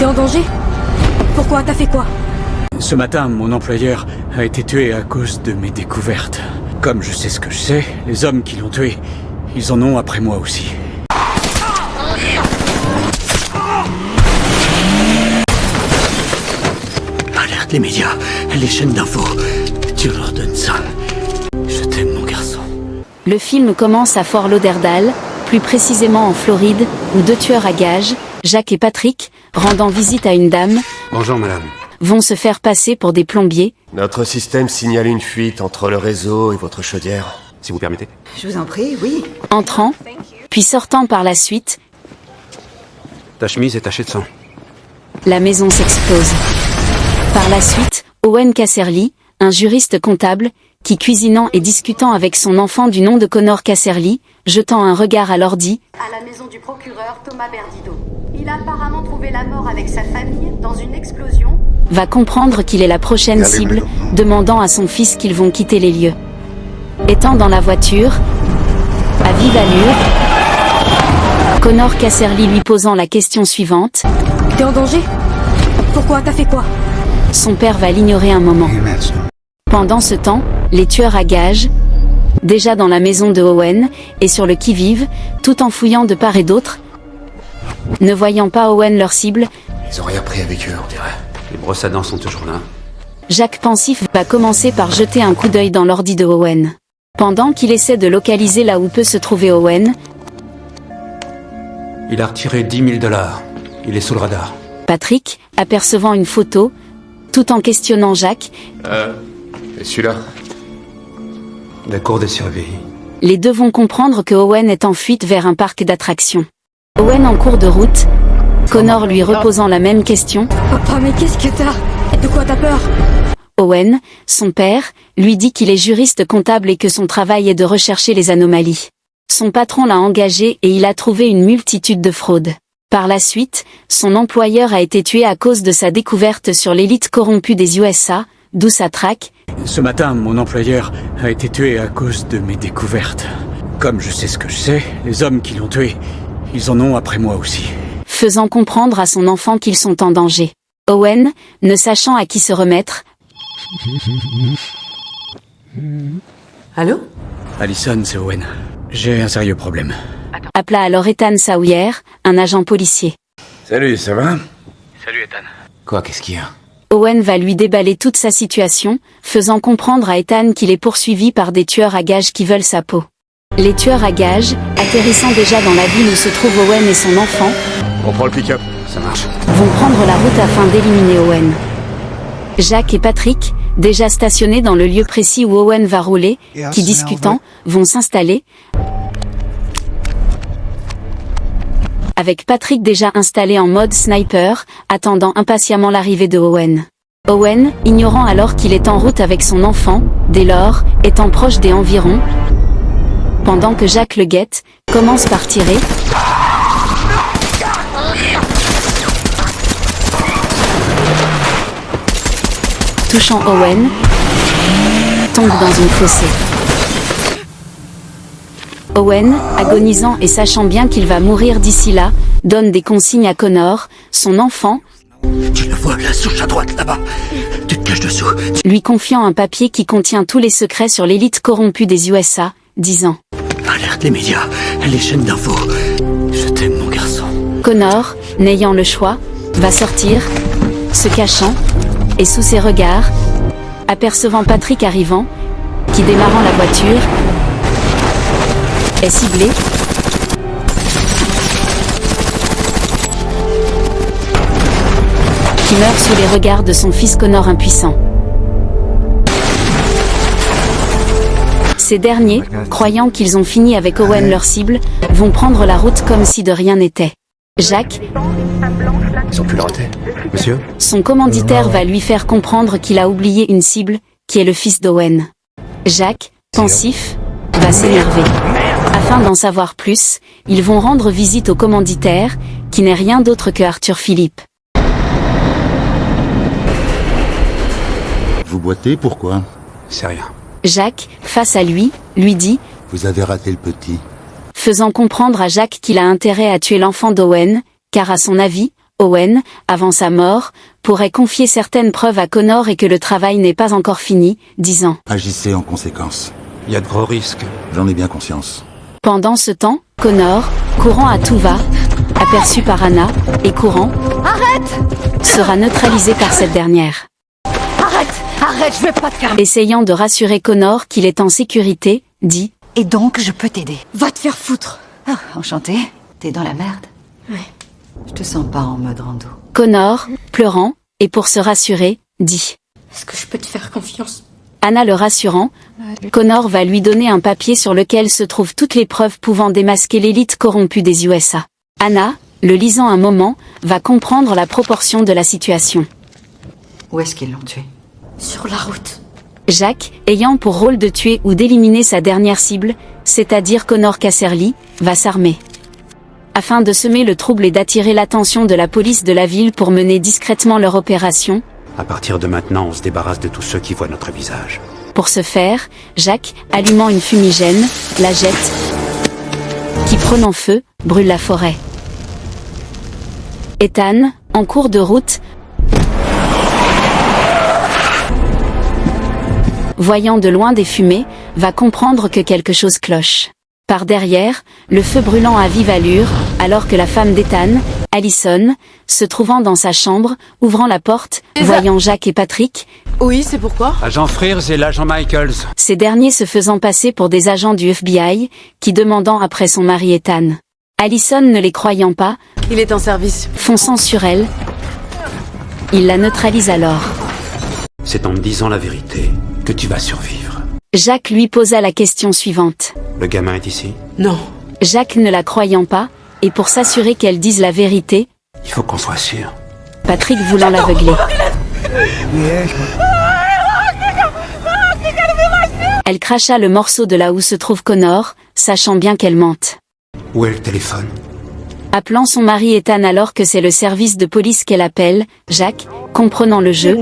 T'es en danger? Pourquoi? T'as fait quoi? Ce matin, mon employeur a été tué à cause de mes découvertes. Comme je sais ce que je sais, les hommes qui l'ont tué, ils en ont après moi aussi. Alerte les médias, les chaînes d'infos. Tu leur donnes ça. Je t'aime, mon garçon. Le film commence à Fort Lauderdale, plus précisément en Floride, où deux tueurs à gages, Jack et Patrick, rendant visite à une dame, Bonjour madame. vont se faire passer pour des plombiers. Notre système signale une fuite entre le réseau et votre chaudière. Si vous permettez. Je vous en prie, oui. Entrant, puis sortant par la suite, Ta chemise est tachée de sang. la maison s'explose. Par la suite, Owen Casserly, un juriste comptable, qui cuisinant et discutant avec son enfant du nom de Connor Casserly, jetant un regard à l'ordi, à la maison du procureur Thomas Berdido. Il a apparemment trouvé la mort avec sa famille dans une explosion. va comprendre qu'il est la prochaine cible, demandant à son fils qu'ils vont quitter les lieux. Étant dans la voiture, à vive allure, Connor Casserly lui posant la question suivante, T'es en danger? Pourquoi? T'as fait quoi? son père va l'ignorer un moment. Pendant ce temps, les tueurs à gages, déjà dans la maison de Owen, et sur le qui-vive, tout en fouillant de part et d'autre, ne voyant pas Owen leur cible, Ils ont rien pris avec eux, on dirait. Les brosses à dents sont toujours là. Jacques pensif va commencer par jeter un coup d'œil dans l'ordi de Owen. Pendant qu'il essaie de localiser là où peut se trouver Owen, Il a retiré 10 000 $. Il est sous le radar. Patrick, apercevant une photo, tout en questionnant Jacques, Et celui-là? La cour des surveillés. les deux vont comprendre que Owen est en fuite vers un parc d'attractions. Owen en cours de route, Connor lui reposant la même question, Papa, mais qu'est-ce que t'as? De quoi t'as peur? Owen, son père, lui dit qu'il est juriste comptable et que son travail est de rechercher les anomalies. Son patron l'a engagé et il a trouvé une multitude de fraudes. Par la suite, son employeur a été tué à cause de sa découverte sur l'élite corrompue des USA, d'où sa traque. Ce matin, mon employeur a été tué à cause de mes découvertes. Comme je sais ce que je sais, les hommes qui l'ont tué, ils en ont après moi aussi. Faisant comprendre à son enfant qu'ils sont en danger. Owen, ne sachant à qui se remettre, Allô? Allison, c'est Owen. J'ai un sérieux problème. appela alors Ethan Sawyer, un agent policier. Salut, ça va? Salut Ethan. Quoi, qu'est-ce qu'il y a? Owen va lui déballer toute sa situation, faisant comprendre à Ethan qu'il est poursuivi par des tueurs à gages qui veulent sa peau. Les tueurs à gages, atterrissant déjà dans la ville où se trouve Owen et son enfant, On prend le pick-up. Ça marche. vont prendre la route afin d'éliminer Owen. Jacques et Patrick, déjà stationnés dans le lieu précis où Owen va rouler, qui discutant, vont s'installer, avec Patrick déjà installé en mode sniper, attendant impatiemment l'arrivée de Owen. Owen, ignorant alors qu'il est en route avec son enfant, dès lors, étant proche des environs, pendant que Jacques le guette, commence par tirer, touchant Owen, tombe dans une fossée. Owen, agonisant et sachant bien qu'il va mourir d'ici là, donne des consignes à Connor, son enfant, Tu le vois, la souche à droite, là-bas. Tu te caches dessous. lui confiant un papier qui contient tous les secrets sur l'élite corrompue des USA, disant Alerte les médias, les chaînes d'infos. Je t'aime, mon garçon. Connor, n'ayant le choix, va sortir, se cachant, et sous ses regards, apercevant Patrick arrivant, qui démarrant la voiture, est ciblé, qui meurt sous les regards de son fils Connor impuissant. Ces derniers, croyant qu'ils ont fini avec Owen leur cible, vont prendre la route comme si de rien n'était. Jacques, Ils ont pu l'arrêter. Monsieur? son commanditaire va lui faire comprendre qu'il a oublié une cible, qui est le fils d'Owen. Jacques, pensif, va s'énerver. Afin d'en savoir plus, ils vont rendre visite au commanditaire, qui n'est rien d'autre que Arthur Philippe. Vous boitez, pourquoi? C'est rien. Jacques, face à lui, lui dit, Vous avez raté le petit. faisant comprendre à Jacques qu'il a intérêt à tuer l'enfant d'Owen, car à son avis, Owen, avant sa mort, pourrait confier certaines preuves à Connor et que le travail n'est pas encore fini, disant « Agissez en conséquence. Il y a de gros risques. J'en ai bien conscience. » Pendant ce temps, Connor, courant à tout va, aperçu par Anna, et courant, sera neutralisé par cette dernière. Arrête, je vais pas te calmer. Essayant de rassurer Connor qu'il est en sécurité, dit Et donc, je peux t'aider. Va te faire foutre. Ah, enchanté. T'es dans la merde? Ouais. Je te sens pas en mode rando. Connor, pleurant, et pour se rassurer, dit Est-ce que je peux te faire confiance? Anna le rassurant, Connor va lui donner un papier sur lequel se trouvent toutes les preuves pouvant démasquer l'élite corrompue des USA. Anna, le lisant un moment, va comprendre la proportion de la situation. Où est-ce qu'ils l'ont tué? Sur la route. Jack, ayant pour rôle de tuer ou d'éliminer sa dernière cible, c'est-à-dire Connor Casserly, va s'armer. Afin de semer le trouble et d'attirer l'attention de la police de la ville pour mener discrètement leur opération. À partir de maintenant, on se débarrasse de tous ceux qui voient notre visage. Pour ce faire, Jack, allumant une fumigène, la jette, qui prenant feu, brûle la forêt. Ethan, en cours de route, voyant de loin des fumées, va comprendre que quelque chose cloche. Par derrière, le feu brûlant à vive allure, alors que la femme d'Ethan, Allison, se trouvant dans sa chambre, ouvrant la porte, voyant Jack et Patrick. Oui, c'est pourquoi? Agent Frears et l'agent Michaels. Ces derniers se faisant passer pour des agents du FBI, qui demandant après son mari Ethan. Allison ne les croyant pas, Il est en service. fonçant sur elle, il la neutralise alors. C'est en me disant la vérité que tu vas survivre. Jack lui posa la question suivante. Le gamin est ici? Non. Jack ne la croyant pas, et pour s'assurer qu'elle dise la vérité, Il faut qu'on soit sûr. Patrick voulant l'aveugler. Elle cracha le morceau de là où se trouve Connor, sachant bien qu'elle mente. Où est le téléphone? Appelant son mari Ethan alors que c'est le service de police qu'elle appelle, Jack, comprenant le jeu,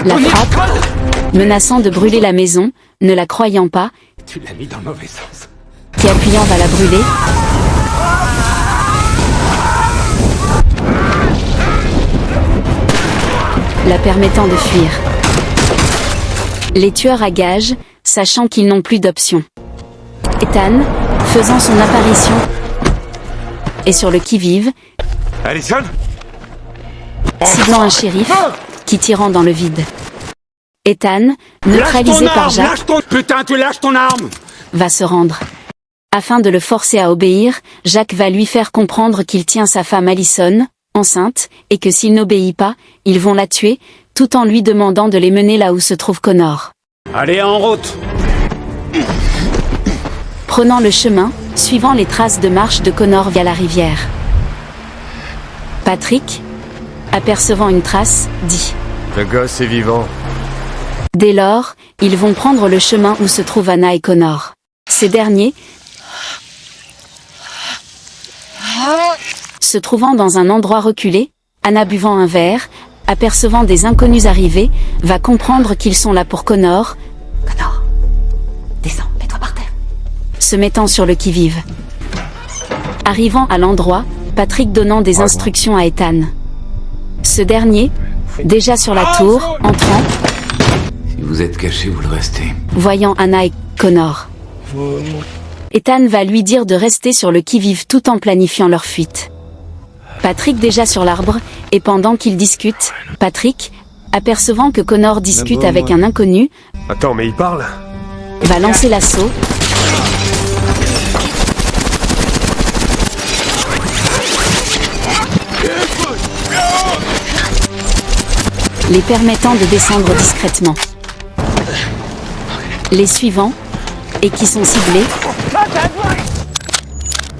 la frappe, menaçant de brûler la maison, ne la croyant pas, Tu l'as mis dans le mauvais sens. qui appuyant va la brûler. La permettant de fuir. Les tueurs à gages, sachant qu'ils n'ont plus d'option. Ethan, faisant son apparition, est sur le qui-vive, Allison? ciblant un shérif, qui tirant dans le vide. Ethan, neutralisé par Jack, Putain, tu lâches ton arme! va se rendre. Afin de le forcer à obéir, Jack va lui faire comprendre qu'il tient sa femme Allison, enceinte, et que s'il n'obéit pas, ils vont la tuer, tout en lui demandant de les mener là où se trouve Connor. Allez, en route! Prenant le chemin, suivant les traces de marche de Connor via la rivière. Patrick, apercevant une trace, dit Le gosse est vivant. Dès lors, ils vont prendre le chemin où se trouvent Anna et Connor. Ces derniers, se trouvant dans un endroit reculé, Anna buvant un verre, apercevant des inconnus arriver, va comprendre qu'ils sont là pour Connor, Connor, descends, mets-toi par terre. se mettant sur le qui-vive. Arrivant à l'endroit, Patrick donnant des instructions à Ethan. Ce dernier, déjà sur la tour, entrant, Si vous êtes caché, vous le restez. voyant Anna et Connor. Ethan va lui dire de rester sur le qui-vive tout en planifiant leur fuite. Patrick déjà sur l'arbre, et pendant qu'ils discutent, Patrick, apercevant que Connor discute avec un inconnu, Attends, mais il parle? va lancer l'assaut, les permettant de descendre discrètement. Les suivants, et qui sont ciblés,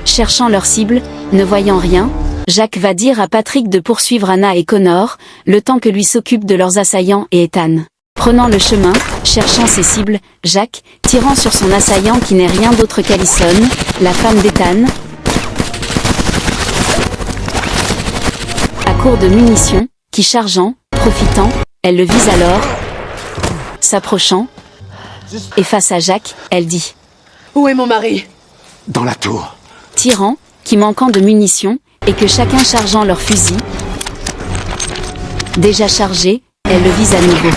cherchant leur cible, ne voyant rien, Jack va dire à Patrick de poursuivre Anna et Connor, le temps que lui s'occupe de leurs assaillants et Ethan. Prenant le chemin, cherchant ses cibles, Jack, tirant sur son assaillant qui n'est rien d'autre qu'Allison, la femme d'Ethan, à court de munitions, qui chargeant, profitant, elle le vise alors, s'approchant, et face à Jack, elle dit Où est mon mari? Dans la tour. tirant, qui manquant de munitions, et que chacun chargeant leur fusil, déjà chargée, elle le vise à nouveau.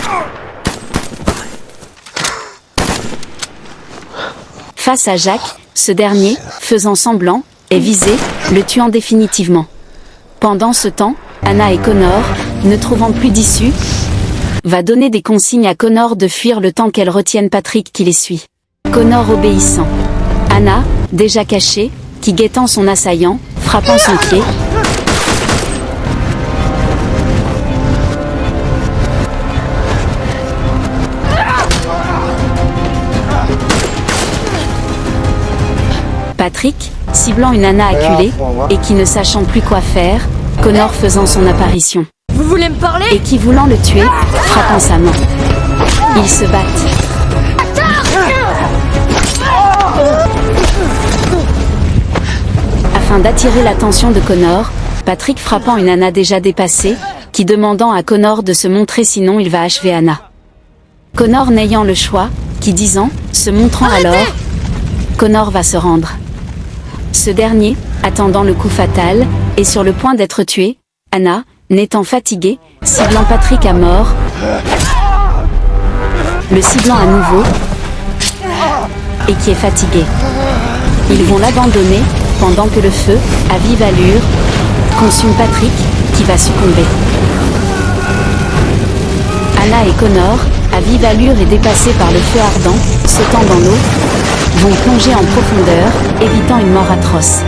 Face à Jacques, ce dernier, faisant semblant, est visé, le tuant définitivement. Pendant ce temps, Anna et Connor, ne trouvant plus d'issue, va donner des consignes à Connor de fuir le temps qu'elle retienne Patrick qui les suit. Connor obéissant. Anna, déjà cachée, qui guettant son assaillant, frappant son pied. Patrick, ciblant une Anna acculée, et qui ne sachant plus quoi faire, Connor faisant son apparition. Vous voulez me parler? Et qui voulant le tuer, frappant sa main. Ils se battent. Afin d'attirer l'attention de Connor, Patrick frappant une Anna déjà dépassée, qui demandant à Connor de se montrer sinon il va achever Anna. Connor n'ayant le choix, qui disant, se montrant alors, Connor va se rendre. Ce dernier, attendant le coup fatal, est sur le point d'être tué, Anna, n'étant fatiguée, ciblant Patrick à mort, le ciblant à nouveau, et qui est fatigué. Ils vont l'abandonner, pendant que le feu, à vive allure, consume Patrick, qui va succomber. Anna et Connor, à vive allure et dépassés par le feu ardent, sautant dans l'eau, vont plonger en profondeur, évitant une mort atroce.